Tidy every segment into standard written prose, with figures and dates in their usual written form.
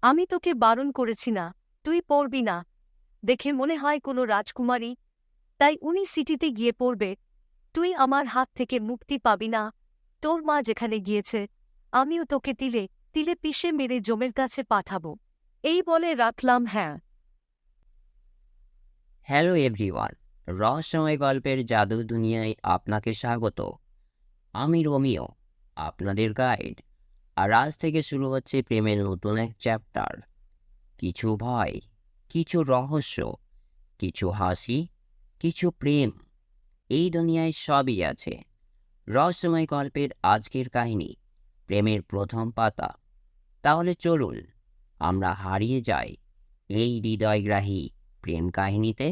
আমি তোকে বারণ করেছি না, তুই পড়বি না। দেখে মনে হয় কোনো রাজকুমারী, তাই উনি সিটিতে গিয়ে পড়বে। তুই আমার হাত থেকে মুক্তি পাবি না। তোর মা যেখানে গিয়েছে, আমিও তোকে তিলে তিলে পিষে মেরে জমের কাছে পাঠাবো। এই বলে রাখলাম। হ্যাঁ। হ্যালো এভরিওয়ান, রহস্যময় গল্পের জাদু দুনিয়ায় আপনাকে স্বাগত। আমি রোমিও, আপনাদের গাইড। আর আজ থেকে শুরু হচ্ছে প্রেমের নতুন এক চ্যাপ্টার। কিছু ভয়, কিছু রহস্য, কিছু হাসি, কিছু প্রেম। এই দুনিয়ায় সবই আছে। রহস্যময় গল্পের আজকের কাহিনী, প্রেমের প্রথম পাতা। তাহলে চলুন আমরা হারিয়ে যাই এই হৃদয়গ্রাহী প্রেম কাহিনীতে।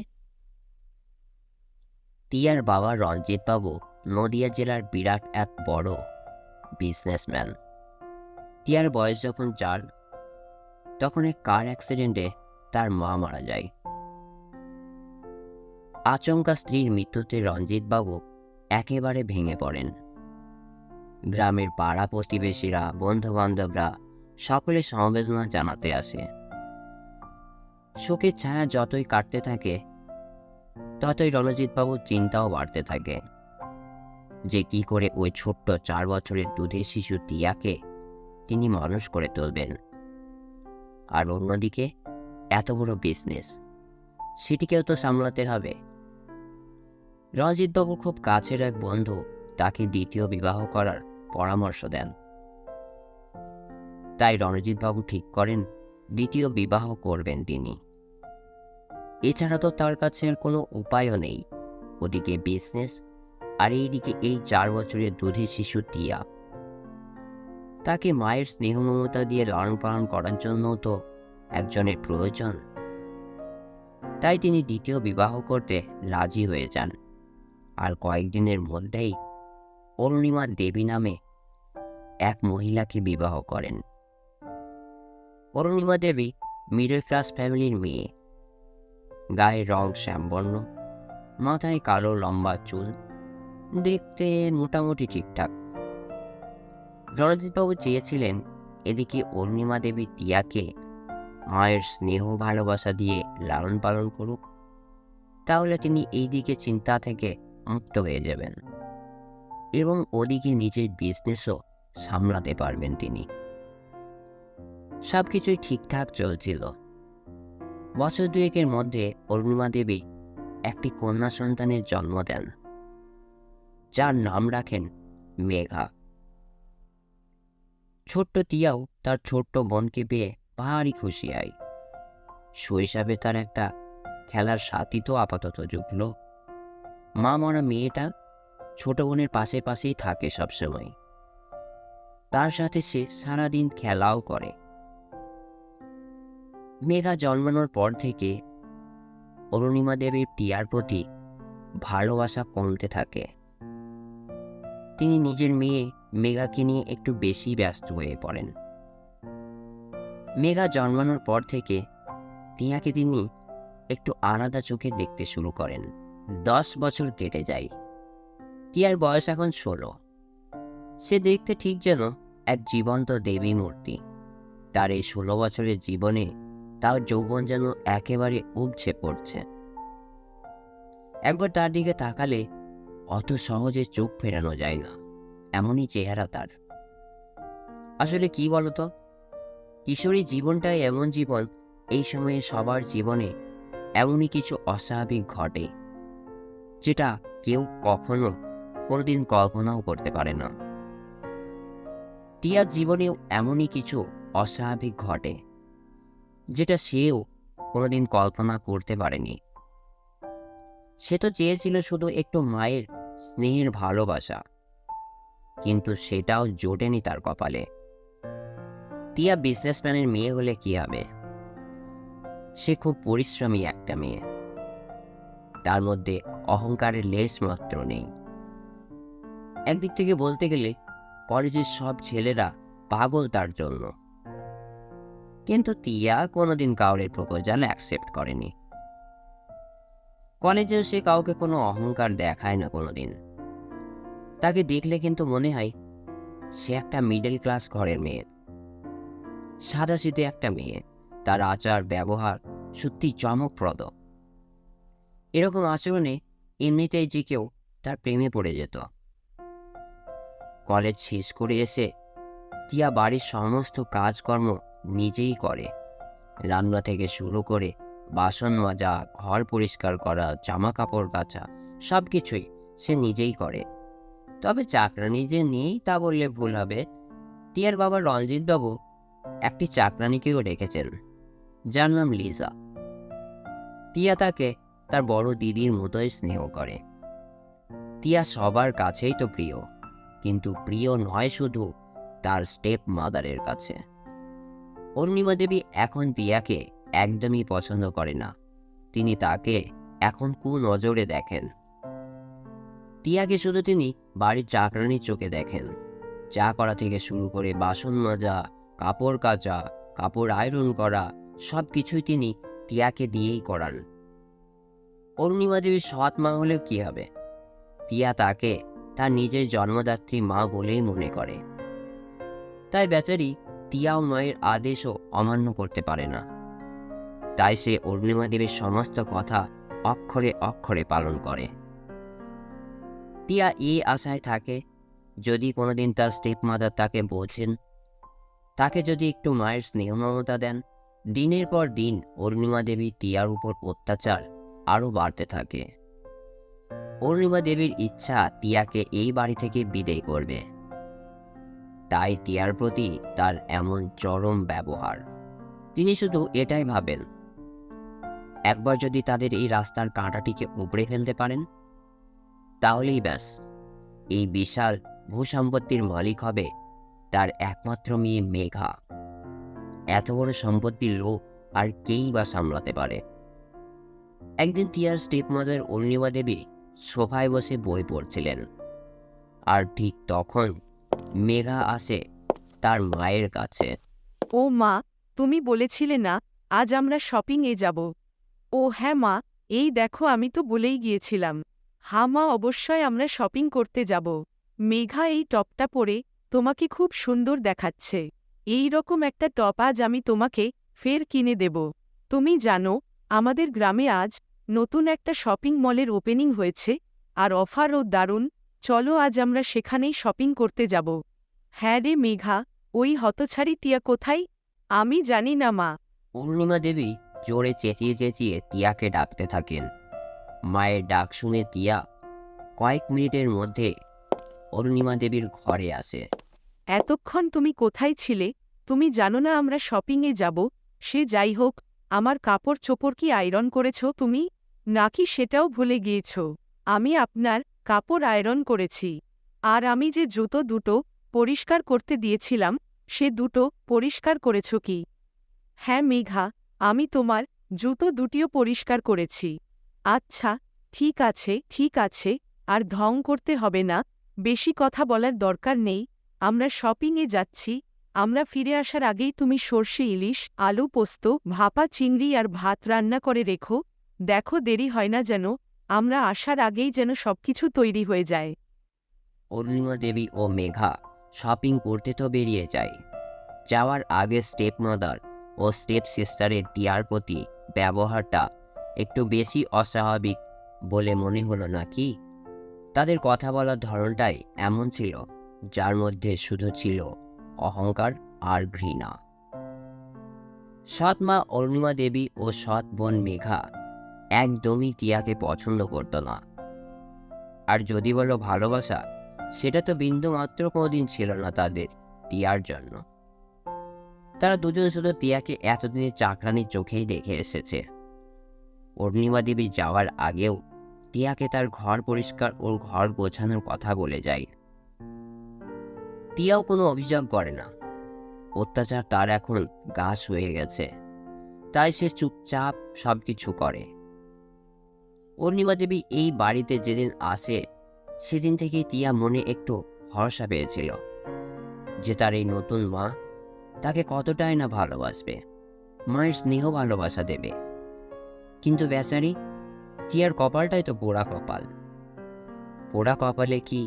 টিয়ার বাবা রঞ্জিত বাবু নদিয়া জেলার বিরাট এক বড় বিজনেসম্যান। টিয়ার বয়স যখন 4, তখন এক কার অ্যাক্সিডেন্টে তার মা মারা যায়। আচমকা স্ত্রীর মৃত্যুতে রঞ্জিত বাবু একেবারে ভেঙে পড়েন। গ্রামের পাড়া প্রতিবেশীরা, বন্ধু বান্ধবরা সকলে সমবেদনা জানাতে আসে। শোকের ছায়া যতই কাটতে থাকে, ততই রণজিৎ বাবুর চিন্তাও বাড়তে থাকে যে কি করে ওই ছোট্ট 4 বছরের দুধের শিশু টিয়াকে তিনি মানুষ করে তুলবেন। আর অন্যদিকে এত বড় বিজনেস, সেটিকেও তো সামলাতে হবে। রণজিৎবাবু খুব কাছের এক বন্ধু তাকে দ্বিতীয় বিবাহ করার পরামর্শ দেন। তাই রণজিৎবাবু ঠিক করেন দ্বিতীয় বিবাহ করবেন তিনি। এছাড়া তো তার কাছে আর কোনো উপায়ও নেই। ওদিকে বিজনেস, আর এইদিকে এই 4 বছরের দুধের শিশু টিয়া। তাকে মায়ের স্নেহ মমতা দিয়ে লালন পালন করার জন্য তো একজনের প্রয়োজন। তাই তিনি দ্বিতীয় বিবাহ করতে রাজি হয়ে যান। আর কয়েকদিনের মধ্যেই অরুণিমা দেবী নামে এক মহিলাকে বিবাহ করেন। অরুণিমা দেবী মিডল ক্লাস ফ্যামিলির মেয়ে। গায়ের রং শ্যামবর্ণ, মাথায় কালো লম্বা চুল, দেখতে মোটামুটি ঠিকঠাক। রণজিৎবাবু চেয়েছিলেন এদিকে অরুণিমা দেবী টিয়াকে মায়ের স্নেহ ভালোবাসা দিয়ে লালন পালন করুক, তাহলে তিনি এই দিকে চিন্তা থেকে মুক্ত হয়ে যাবেন এবং ওদিকে নিজের বিজনেসও সামলাতে পারবেন তিনি। সবকিছুই ঠিকঠাক চলছিল। বছর 2-এর মধ্যে অরুণিমা দেবী একটি কন্যা সন্তানের জন্ম দেন, যার নাম রাখেন মেঘা। ছোট্ট টিয়াও তার ছোট্ট বোনকে পেয়ে ভারী খুশি হয়। শৈশবে তার একটা খেলার সাথী তো আপাতত জুটল। মা মরা মেয়েটা ছোট বোনের পাশে পাশেই থাকে সবসময়। তার সাথে সে সারাদিন খেলাও করে। মেঘা জন্মানোর পর থেকে অরুণিমা দেবীর টিয়ার প্রতি ভালোবাসা কমতে থাকে। তিনি নিজের মেয়ে মেঘাকে নিয়ে একটু বেশি ব্যস্ত হয়ে পড়েন। মেঘা জন্মানোর পর থেকে টিয়াকে তিনি একটু আলাদা চোখে দেখতে শুরু করেন। 10 বছর কেটে যায়। টিয়ার বয়স এখন 16। সে দেখতে ঠিক যেন এক জীবন্ত দেবী মূর্তি। তার এই 16 বছরের জীবনে তার যৌবন যেন একেবারে উপচে পড়ছে। একবার তার দিকে তাকালে অত সহজে চোখ ফেরানো যায় না, এমনই চেহারা তার। আসলে কি বলতো, কিশোরী জীবনটাই এমন জীবন, এই সময়ে সবার জীবনে এমনই কিছু অস্বাভাবিক ঘটে, যেটা কেউ কখনো কোনোদিন কল্পনাও করতে পারে না। টিয়ার জীবনেও এমনই কিছু অস্বাভাবিক ঘটে, যেটা সেও কোনোদিন কল্পনা করতে পারেনি। সে তো চেয়েছিল শুধু একটু মায়ের স্নেহের ভালোবাসা, কিন্তু সেটাও জোটেনি তার কপালে। টিয়া বিজনেসম্যানের মেয়ে হলে কি হবে? সে খুব পরিশ্রমী একটা মেয়ে। তার মধ্যে অহংকারের লেশ মাত্র নেই। একদিক থেকে বলতে গেলে কলেজের সব ছেলেরা পাগল তার জন্য। কিন্তু টিয়া কোনোদিন কাউরের প্রপোজাল অ্যাকসেপ্ট করেনি। কলেজেও সে কাউকে কোনো অহংকার দেখায় না কোনোদিন। তাকে দেখলে কিন্তু মনে হয় সে একটা মিডল ক্লাস ঘরের মেয়ে। সাদাসিধে একটা মেয়ে, তার আচার ব্যবহার সত্যি চমকপ্রদ। এরকম আচরণে এমনিতেই যে কেউ তার প্রেমে পড়ে যেত। কলেজ শেষ করে এসে টিয়া বাড়ির সমস্ত কাজকর্ম নিজেই করে। রান্না থেকে শুরু করে বাসন মাজা, ঘর পরিষ্কার করা, জামা কাপড় কাচা, সবকিছুই সে নিজেই করে। তবে চাকরানি যে নেই তা বললে ভুল হবে। টিয়ার বাবা রঞ্জিত বাবু একটি চাকরানিকেও রেখেছেন, যার নাম লিজা। টিয়া তাকে তার বড় দিদির মতোই স্নেহ করে। টিয়া সবার কাছেই তো প্রিয়, কিন্তু প্রিয় নয় শুধু তার স্টেপ মাদারের কাছে। অরুণিমা দেবী এখন টিয়াকে একদমই পছন্দ করে না। তিনি তাকে এখন কুনজরে দেখেন। টিয়াকে শুধু তিনি বাড়ির চাকরানির চোখে দেখেন। চা করা থেকে শুরু করে বাসন মাজা, কাপড় কাচা, কাপড় আয়রন করা, সবকিছুই তিনি টিয়াকে দিয়েই করান। অরুণিমা দেবীর সৎ মা হলেও কি হবে, টিয়া তাকে তার নিজের জন্মদাত্রী মা বলেই মনে করে। তাই বেচারি টিয়াও মায়ের আদেশও অমান্য করতে পারে না। তাই সে অরুণিমা দেবীর সমস্ত কথা অক্ষরে অক্ষরে পালন করে। টিয়া এই আশায় থাকে, যদি কোনোদিন তার স্টেপ মাদার তাকে বোঝেন, তাকে যদি একটু মায়ের স্নেহ মমতা দেন। দিনের পর দিন অরুণিমা দেবী টিয়ার উপর অত্যাচার আরও বাড়তে থাকে। অরুণিমা দেবীর ইচ্ছা টিয়াকে এই বাড়ি থেকে বিদায় করবে। তাই টিয়ার প্রতি তার এমন চরম ব্যবহার। তিনি শুধু এটাই ভাবেন, একবার যদি তাদের এই রাস্তার কাঁটাটিকে উপড়ে ফেলতে পারেন, তাহলেই ব্যাস, এই বিশাল ভূসম্পত্তির মালিক হবে তার একমাত্র মেয়ে মেঘা। এত বড় সম্পত্তির লোক আর কেই বা সামলাতে পারে। একদিন টিয়ার স্টেপ মাদার অরুণিমা দেবী সোফায় বসে বই পড়ছিলেন, আর ঠিক তখন মেঘা আসে তার মায়ের কাছে। ও মা, তুমি বলেছিলে না আজ আমরা শপিংয়ে যাব? ও হ্যাঁ মা, এই দেখো আমি তো বলেই গিয়েছিলাম। হ্যাঁ মা, অবশ্যই আমরা শপিং করতে যাব। মেঘা, এই টপটা পরে তোমাকে খুব সুন্দর দেখাচ্ছে। এই রকম একটা টপ আজ আমি তোমাকে ফের কিনে দেব। তুমি জানো, আমাদের গ্রামে আজ নতুন একটা শপিং মলের ওপেনিং হয়েছে, আর অফারও দারুণ। চলো আজ আমরা সেখানেই শপিং করতে যাব। হ্যাঁ রে মেঘা, ওই হতছাড়ি টিয়া কোথায়? আমি জানি না মা। অরুণিমা দেবী জোরে চেঁচিয়ে চেঁচিয়ে টিয়াকে ডাকতে থাকেন। মায়ের ডাক শুনে টিয়া কয়েক মিনিটের মধ্যে অরুণিমা দেবীর ঘরে আসে। এতক্ষণ তুমি কোথায় ছিলে? তুমি জানো না আমরা শপিংয়ে যাব? সে যাই হোক, আমার কাপড় চোপড় কি আয়রন করেছ তুমি? নাকি সেটাও ভুলে গিয়েছ? আমি আপনার কাপড় আয়রন করেছি। আর আমি যে জুতো দুটো পরিষ্কার করতে দিয়েছিলাম, সে দুটো পরিষ্কার করেছ কি? হ্যাঁ মেঘা, আমি তোমার জুতো দুটিও পরিষ্কার করেছি। আচ্ছা, ঠিক আছে ঠিক আছে, আর ঢং করতে হবে না। বেশি কথা বলার দরকার নেই। আমরা শপিংয়ে যাচ্ছি। আমরা ফিরে আসার আগেই তুমি সর্ষে ইলিশ, আলু পোস্ত, ভাপা চিংড়ি আর ভাত রান্না করে রেখো। দেখো দেরি হয় না যেন, আমরা আসার আগেই যেন সবকিছু তৈরি হয়ে যায়। অরুণিমা দেবী ও মেঘা শপিং করতে তো বেরিয়ে যায়। যাওয়ার আগে স্টেপ মাদার ও স্টেপ সিস্টারের টিয়ার প্রতি ব্যবহারটা একটু বেশি অস্বাভাবিক বলে মনে হলো নাকি? তাদের কথা বলার ধরনটাই এমন ছিল, যার মধ্যে শুধু ছিল অহংকার আর ঘৃণা। সৎ মা অরুণিমা দেবী ও সৎ বোন মেঘা একদমই টিয়াকে পছন্দ করত না। আর যদি বলো ভালোবাসা, সেটা তো বিন্দু মাত্র কোনোদিন ছিল না তাদের টিয়ার জন্য। তারা দুজন শুধু টিয়াকে এতদিনের চাকরানির চোখেই দেখে এসেছে। অরুণিমা দেবী যাওয়ার আগেও টিয়াকে তার ঘর পরিষ্কার ও ঘর গোছানোর কথা বলে যায়। টিয়াও কোনো অভিযোগ করে না। অত্যাচার তার এখন গাছ হয়ে গেছে, তাই সে চুপচাপ সবকিছু করে। অরুণিমা দেবী এই বাড়িতে যেদিন আসে, সেদিন থেকেই টিয়া মনে একটু ভরসা পেয়েছিল যে তার এই নতুন মা তাকে কতটাই না ভালোবাসবে, মায়ের স্নেহ ভালোবাসা দেবে। কিন্তু বেচারি টিয়ার কপালটাই তো পোড়া কপাল। পোড়া কপালে কি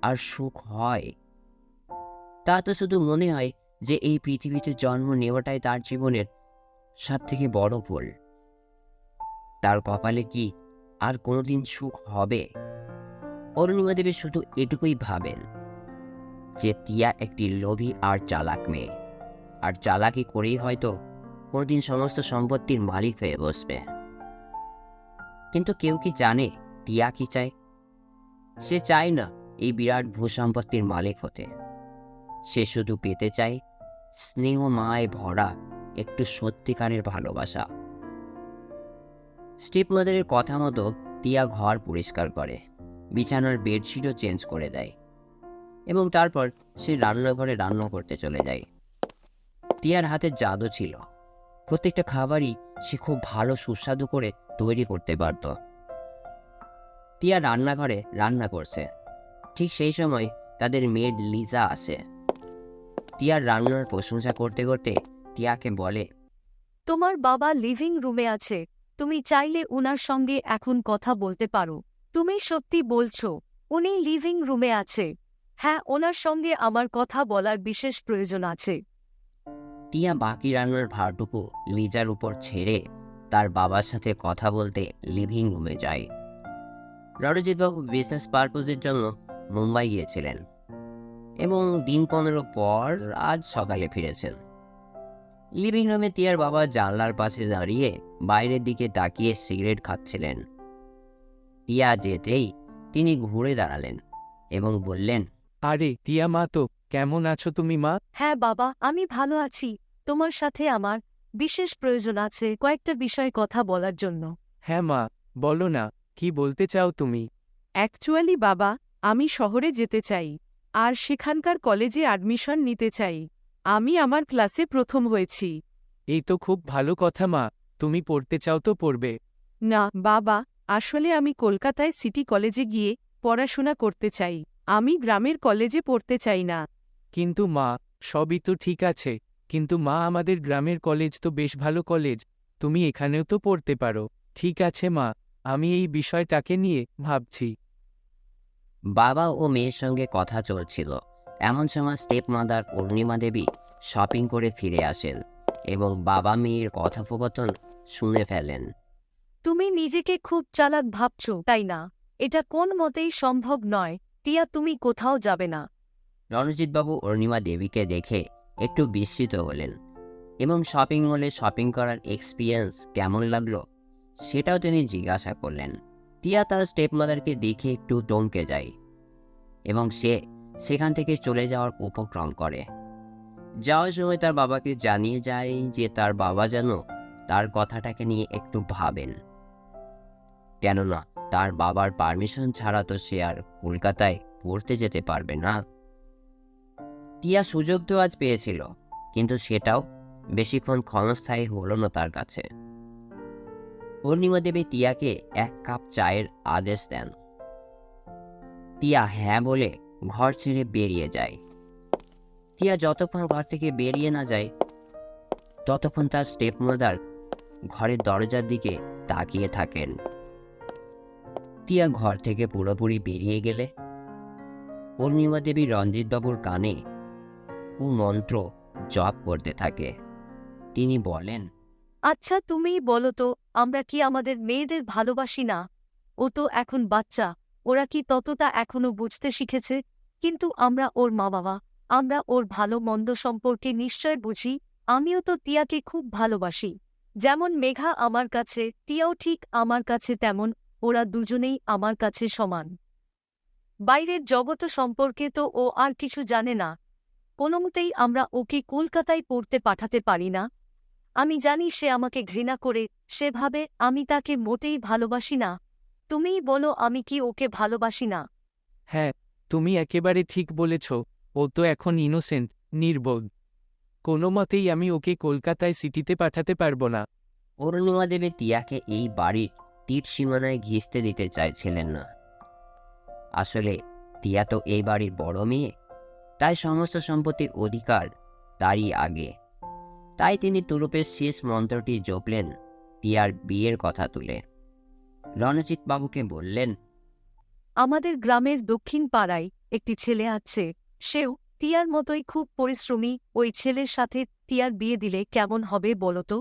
আর সুখ হয়? তা তো শুধু মনে হয় যে এই পৃথিবীতে জন্ম নেওয়াটাই তার জীবনের সবথেকে বড় ভুল। তার কপালে কি আর কোনোদিন সুখ হবে? অরুণিমা দেবী শুধু এটুকুই ভাবেন যে টিয়া একটি লোভী আর চালাক মেয়ে, আর চালাকি করেই হয়তো কোনোদিন সমস্ত সম্পত্তির মালিক হয়ে বসবে। কিন্তু কেউ কি জানে টিয়া কি চায়? সে চায় না এই বিরাট ভূসম্পত্তির মালিক হতে। সে শুধু পেতে চায় স্নেহ মায় ভরা একটু সত্যিকারের ভালোবাসা। স্টিপ মাদারের কথা মতো টিয়া ঘর পরিষ্কার করে, বিছানার বেডশিটও চেঞ্জ করে দেয়, এবং তারপর সে রান্নাঘরে রান্না করতে চলে যায়। টিয়ার হাতে জাদু ছিল, প্রত্যেকটা খাবারই সে খুব ভালো সুস্বাদু করে তৈরি করতে পারত। টিয়া রান্নাঘরে রান্না করছে, ঠিক সেই সময় তাদের মেড লিজা আসে। টিয়ার রান্নার প্রশংসা করতে করতে টিয়াকে বলে, তোমার বাবা লিভিং রুমে আছে, তুমি চাইলে উনার সঙ্গে এখন কথা বলতে পারো। তুমি সত্যি বলছো উনি লিভিং রুমে আছে? হ্যাঁ, ওনার সঙ্গে আমার কথা বলার বিশেষ প্রয়োজন আছে। টিয়া বাকি রান্নার ভারটুকু লিজার উপর ছেড়ে তার বাবার সাথে কথা বলতে লিভিং রুমে যায়। রণজিৎবাবু বিজনেস পারপোজের জন্য মুম্বাই গিয়েছিলেন এবং দিন 15 পর আজ সকালে ফিরেছেন। লিভিং রুমে টিয়ার বাবা জানলার পাশে দাঁড়িয়ে বাইরের দিকে তাকিয়ে সিগারেট খাচ্ছিলেন। টিয়া যেতেই তিনি ঘুরে দাঁড়ালেন এবং বললেন, আরে টিয়া মা, তো কেমন আছো তুমি মা? হ্যাঁ বাবা, আমি ভালো আছি। তোমার সাথে আমার বিশেষ প্রয়োজন আছে, কয়েকটা বিষয়ে কথা বলার জন্য। হ্যাঁ মা, বলো না, কি বলতে চাও তুমি? অ্যাকচুয়ালি বাবা, আমি শহরে যেতে চাই, আর সেখানকার কলেজে অ্যাডমিশন নিতে চাই। আমি আমার ক্লাসে প্রথম হয়েছি। এই তো খুব ভালো কথা মা, তুমি পড়তে চাও তো পড়বে। না বাবা, আসলে আমি কলকাতায় সিটি কলেজে গিয়ে পড়াশোনা করতে চাই। আমি গ্রামের কলেজে পড়তে চাই না। কিন্তু মা, সবই তো ঠিক আছে, কিন্তু মা আমাদের গ্রামের কলেজ তো বেশ ভালো কলেজ, তুমি এখানেও তো পড়তে পারো। ঠিক আছে মা, আমি এই বিষয়টাকে নিয়ে ভাবছি। বাবা ও মেয়ের সঙ্গে কথা চলছিল। এমন সময় স্টেপ মাদার অরুণিমা দেবী শপিং করে ফিরে আসেন এবং বাবা মেয়ের কথোপকথন শুনে ফেলেন। তুমি নিজেকে খুব চালাক ভাবছো, তাই না? এটা কোন মতেই সম্ভব নয়। টিয়া, তুমি কোথাও যাবে না। রণজিৎবাবু অরুণিমা দেবীকে দেখে একটু বিস্মিত হলেন এবং শপিং মলে শপিং করার এক্সপিরিয়েন্স কেমন লাগলো সেটাও তিনি জিজ্ঞাসা করলেন। টিয়া তার স্টেপ মাদারকে দেখে একটু চমকে যায় এবং সে সেখান থেকে চলে যাওয়ার উপক্রম করে। যাওয়ার সময় তার বাবাকে জানিয়ে যায় যে তার বাবা যেন তার কথাটাকে নিয়ে একটু ভাবেন, কেননা তার বাবার পারমিশন ছাড়া তো সে আর কলকাতায় পড়তে যেতে পারবে না। টিয়া সুযোগ তো আজ পেয়েছিল, কিন্তু সেটাও বেশিক্ষণ ক্ষণস্থায়ী হলো না তার কাছে। পূর্ণিমা দেবী টিয়াকে 1 কাপ চায়ের আদেশ দেন। টিয়া হ্যাঁ বলে ঘর ছেড়ে বেরিয়ে যায়। টিয়া যতক্ষণ ঘর থেকে বেরিয়ে না যায় ততক্ষণ তার স্টেপ মাদার ঘরের দরজার দিকে তাকিয়ে থাকেন। টিয়া ঘর থেকে পুরোপুরি বেরিয়ে গেলে পূর্ণিমা দেবী রঞ্জিতবাবুর কানে কুমন্ত্র জপ করতে থাকে। তিনি বলেন, আচ্ছা, তুমিই বলো তো, আমরা কি আমাদের মেয়েদের ভালোবাসি না? ও তো এখন বাচ্চা, ওরা কি ততটা এখনো বুঝতে শিখেছে? কিন্তু আমরা ওর মা বাবা, আমরা ওর ভালো মন্দ সম্পর্কে নিশ্চয় বুঝি। আমিও তো টিয়াকে খুব ভালোবাসি। যেমন মেঘা আমার কাছে, টিয়াও ঠিক আমার কাছে তেমন। ওরা দুজনেই আমার কাছে সমান। বাইরের জগৎ সম্পর্কে তো ও আর কিছু জানে না। কোনোমতেই আমরা ওকে কলকাতায় পড়তে পাঠাতে পারি না। আমি জানি সে আমাকে ঘৃণা করে, সে ভাবে আমি তাকে মোটেই ভালোবাসি না। তুমিই বলো, আমি কি ওকে ভালোবাসি না? হ্যাঁ, তুমি একেবারে ঠিক বলেছ, ও তো এখন ইনোসেন্ট, নির্বোধ। কোনো মতেই আমি ওকে কলকাতায় সিটিতে পাঠাতে পারবো না। অরুণিমা দেবী টিয়াকে এই বাড়ির তীর সীমানায় ঘিসতে দিতে চাইছিলেন না। আসলে টিয়া তো এই বাড়ির বড় মেয়ে, তাই সমস্ত সম্পত্তির অধিকার তারই আগে। তাই তিনি তুরুপের শেষ মন্ত্রটি জপলেন টিয়ার বিয়ের কথা তুলে। রণজিৎ বাবুকে বললেন, আমাদের গ্রামের দক্ষিণ পাড়ায় একটি ছেলে আছে, সেও টিয়ার মতোই খুব পরিশ্রমী ওই ছেলের সাথে টিয়ার বিয়ে দিলে কেমন হবে বলো তো?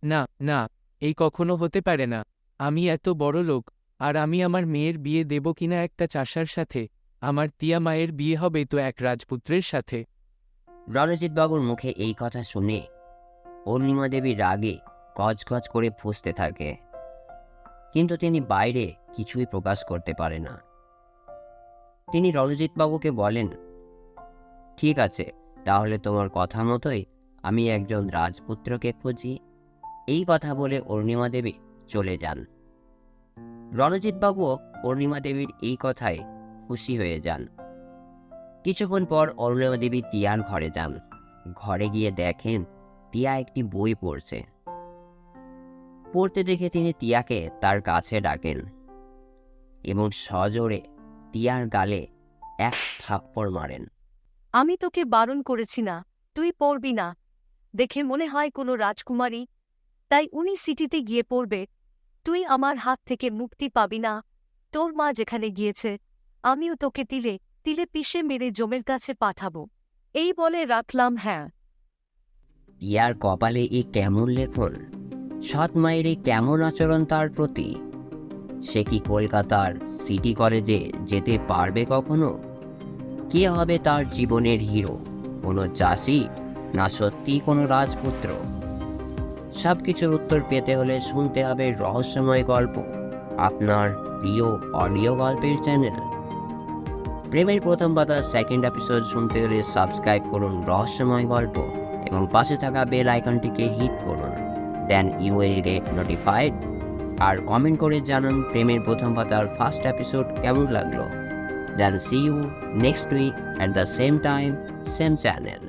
না না, এই কখনো হতে পারে না। আমি এত বড় লোক, আর আমি আমার মেয়ের বিয়ে দেব কিনা একটা চাষার সাথে? আমার টিয়া মায়ের বিয়ে হবে তো এক রাজপুত্রের সাথে। রণজিৎবাবুর মুখে এই কথা শুনে অরুণিমা দেবী রাগে গজগজ করে ফুঁসতে থাকে, কিন্তু তিনি বাইরে কিছুই প্রকাশ করতে পারে না। তিনি রণজিৎবাবুকে বলেন, ঠিক আছে, তাহলে তোমার কথা মতোই আমি একজন রাজপুত্রকে খুঁজি। এই কথা বলে অরুণিমা দেবী চলে যান। রণজিৎবাবুও অরুণিমা দেবীর এই কথায় খুশি হয়ে যান। কিছুক্ষণ পর অরুণিমা দেবী টিয়ার ঘরে যান। ঘরে গিয়ে দেখেন টিয়া একটি বই পড়ছে। পড়তে দেখে তিনি টিয়াকে তার কাছে ডাকেন এবং সজোরে টিয়ার গালে এক থাপ্পড় মারেন। আমি তোকে বারণ করেছি না, তুই পড়বি না। দেখে মনে হয় কোনো রাজকুমারী, তাই উনি সিটিতে গিয়ে পড়বে। তুই আমার হাত থেকে মুক্তি পাবি না। তোর মা যেখানে গিয়েছে আমিও তোকে তিলে তিলে পিষে মেরে জমের কাছে পাঠাবো। এই বলে রাখলাম। হ্যাঁ, টিয়ার কপালে এই কেমন লেখন, সৎ মায়ের এই কেমন আচরণ তার প্রতি। সে কি কলকাতার সিটি কলেজে যেতে পারবে কখনো? কে হবে তার জীবনের হিরো? কোনো চাষি, না সত্যি কোনো রাজপুত্র? সবকিছুর উত্তর পেতে হলে শুনতে হবে রহস্যময় গল্প, আপনার প্রিয় অডিও গল্পের চ্যানেল প্রেমের প্রথম পাতা সেকেন্ড এপিসোড শুনতে হলে সাবস্ক্রাইব করুন রহস্যময় গল্প এবং পাশে থাকা বেল আইকনটিকে হিট করুন। Then you will get notified. আর কমেন্ট করে জানান প্রেমের প্রথম পাতার ফার্স্ট এপিসোড কেমন লাগলো। Then see you next week at the same time, same channel.